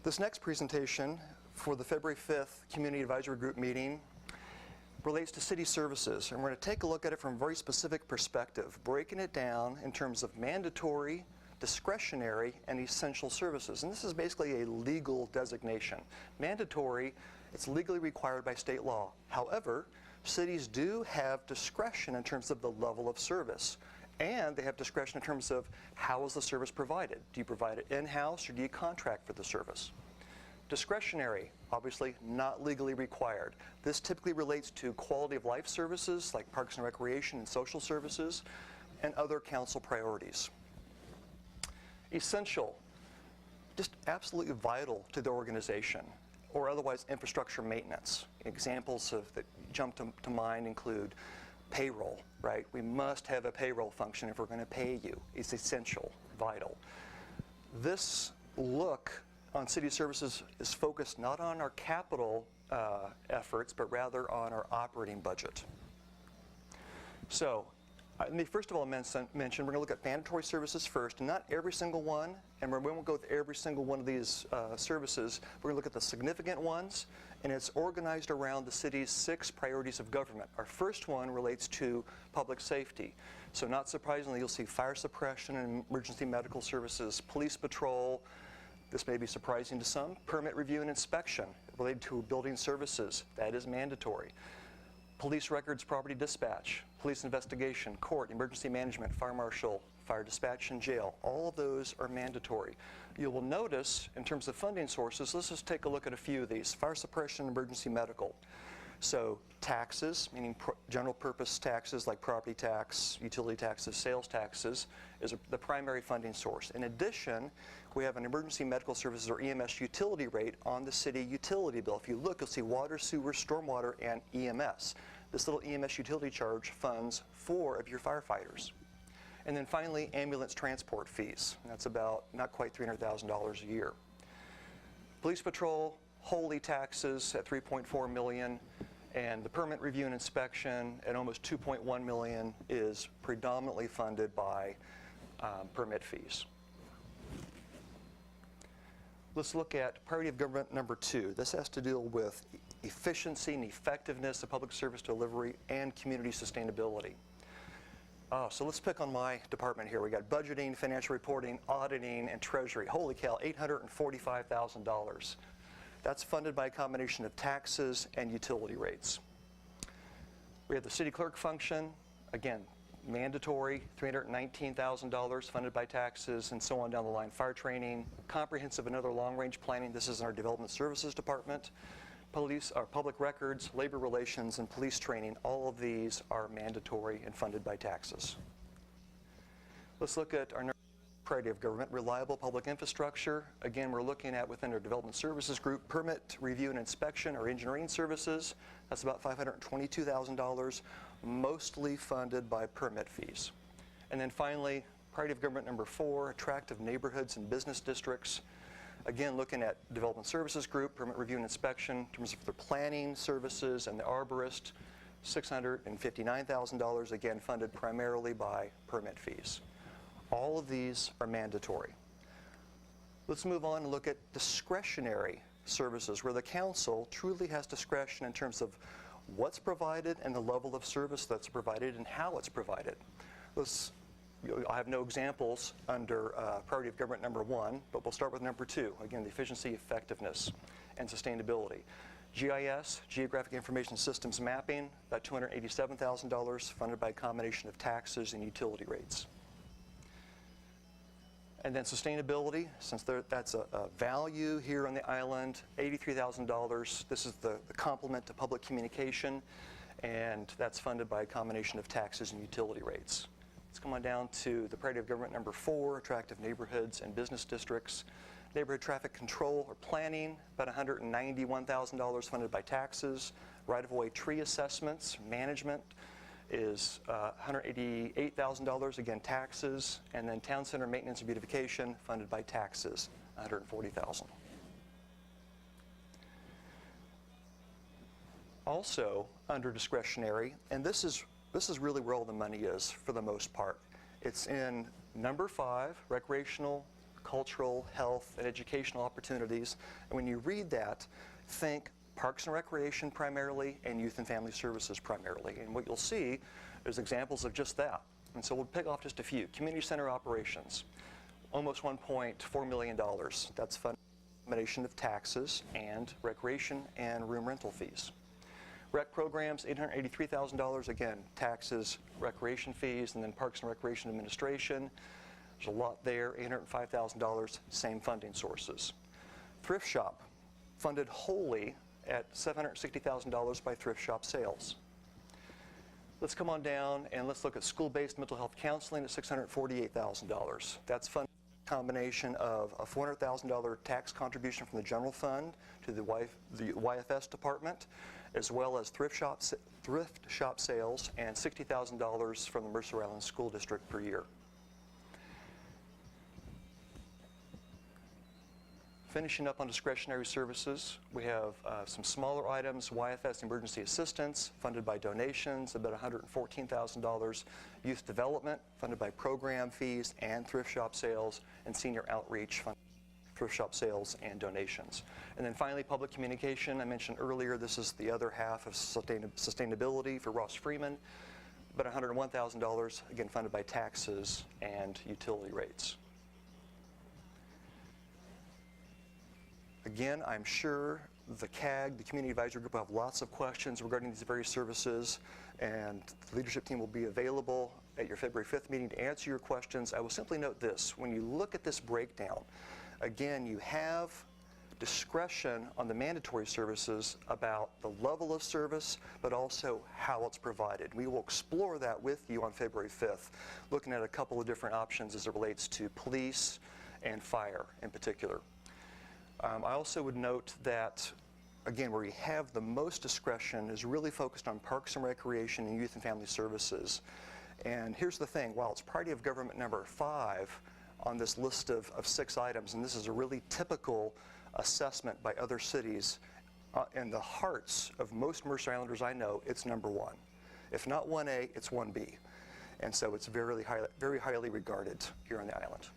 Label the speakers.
Speaker 1: This next presentation for the February 5th Community Advisory Group meeting relates to city services, and we're going to take a look at it from a very specific perspective, breaking it down in terms of mandatory, discretionary, and essential services. And this is basically a legal designation. Mandatory, it's legally required by state law. However, cities do have discretion in terms of the level of service. And they have discretion in terms of how is the service provided. Do you provide it in-house or do you contract for the service? Discretionary, obviously not legally required. This typically relates to quality of life services like parks and recreation and social services and other council priorities. Essential, just absolutely vital to the organization, or otherwise infrastructure maintenance. Examples of that jump to mind include payroll, right? We must have a payroll function if we're going to pay you. It's essential, vital. This look on city services is focused not on our capital efforts, but rather on our operating budget. So, let me first of all mention, we're going to look at mandatory services first, and not every single one, and we won't go with every single one of these services. We're going to look at the significant ones, and it's organized around the city's 6 priorities of government. Our first one relates to public safety. So not surprisingly, you'll see fire suppression and emergency medical services, police patrol. This may be surprising to some. Permit review and inspection related to building services. That is mandatory. Police records, property dispatch, police investigation, court, emergency management, fire marshal, fire dispatch, and jail. All of those are mandatory. You will notice, in terms of funding sources, let's just take a look at a few of these. Fire suppression, emergency medical. So taxes, meaning general purpose taxes like property tax, utility taxes, sales taxes, is the primary funding source. In addition, we have an emergency medical services or EMS utility rate on the city utility bill. If you look, you'll see water, sewer, stormwater, and EMS. This little EMS utility charge funds 4 of your firefighters. And then finally, ambulance transport fees. That's about not quite $300,000 a year. Police patrol, wholly taxes at $3.4 million, and the permit review and inspection at almost $2.1 million is predominantly funded by permit fees. Let's look at priority of government number 2. This has to deal with efficiency and effectiveness of public service delivery and community sustainability. So let's pick on my department here. We got budgeting, financial reporting, auditing, and treasury. Holy cow, $845,000. That's funded by a combination of taxes and utility rates. We have the city clerk function, again, mandatory, $319,000 funded by taxes, and so on down the line. Fire training, comprehensive and other long-range planning. This is in our development services department. Police, our public records, labor relations, and police training. All of these are mandatory and funded by taxes. Let's look at our priority of government, reliable public infrastructure. Again, we're looking at within our development services group, permit, review, and inspection, or engineering services. That's about $522,000, mostly funded by permit fees. And then finally, priority of government number 4, attractive neighborhoods and business districts. Again, looking at development services group, permit review and inspection, in terms of the planning services and the arborist, $659,000, again funded primarily by permit fees. All of these are mandatory. Let's move on and look at discretionary services, where the council truly has discretion in terms of what's provided and the level of service that's provided and how it's provided. I have no examples under priority of government number 1, but we'll start with number 2. Again, the efficiency, effectiveness, and sustainability. GIS, Geographic Information Systems Mapping, about $287,000, funded by a combination of taxes and utility rates. And then sustainability, since that's a value here on the island, $83,000. This is the complement to public communication, and that's funded by a combination of taxes and utility rates. Let's come on down to the priority of government number 4, attractive neighborhoods and business districts. Neighborhood traffic control or planning, about $191,000 funded by taxes. Right-of-way tree assessments, management is $188,000, again taxes. And then town center maintenance and beautification funded by taxes, $140,000. Also under discretionary, and this is really where all the money is for the most part. It's in number 5, recreational cultural, health, and educational opportunities. And when you read that, think Parks and Recreation primarily and Youth and Family Services primarily. And what you'll see is examples of just that. And so we'll pick off just a few. Community center operations, almost $1.4 million. That's a combination of taxes and recreation and room rental fees. Rec programs, $883,000, again, taxes, recreation fees, and then Parks and Recreation Administration. There's a lot there, $805,000, same funding sources. Thrift shop, funded wholly at $760,000 by thrift shop sales. Let's come on down and let's look at school-based mental health counseling at $648,000. That's funded combination of a $400,000 tax contribution from the general fund to the YFS department, as well as thrift shop sales and $60,000 from the Mercer Island School District per year. Finishing up on discretionary services, we have some smaller items, YFS emergency assistance, funded by donations, about $114,000, youth development, funded by program fees and thrift shop sales, and senior outreach, funded by thrift shop sales and donations. And then finally, public communication. I mentioned earlier, this is the other half of sustainability for Ross Freeman, about $101,000, again funded by taxes and utility rates. Again, I'm sure the CAG, the Community Advisory Group, will have lots of questions regarding these various services, and the leadership team will be available at your February 5th meeting to answer your questions. I will simply note this. When you look at this breakdown, again, you have discretion on the mandatory services about the level of service, but also how it's provided. We will explore that with you on February 5th, looking at a couple of different options as it relates to police and fire in particular. I also would note that, again, where you have the most discretion is really focused on Parks and Recreation and Youth and Family Services. And here's the thing, while it's priority of government number 5 on this list of 6 items, and this is a really typical assessment by other cities, in the hearts of most Mercer Islanders I know, it's number 1. If not 1A, it's 1B. And so it's very highly regarded here on the island.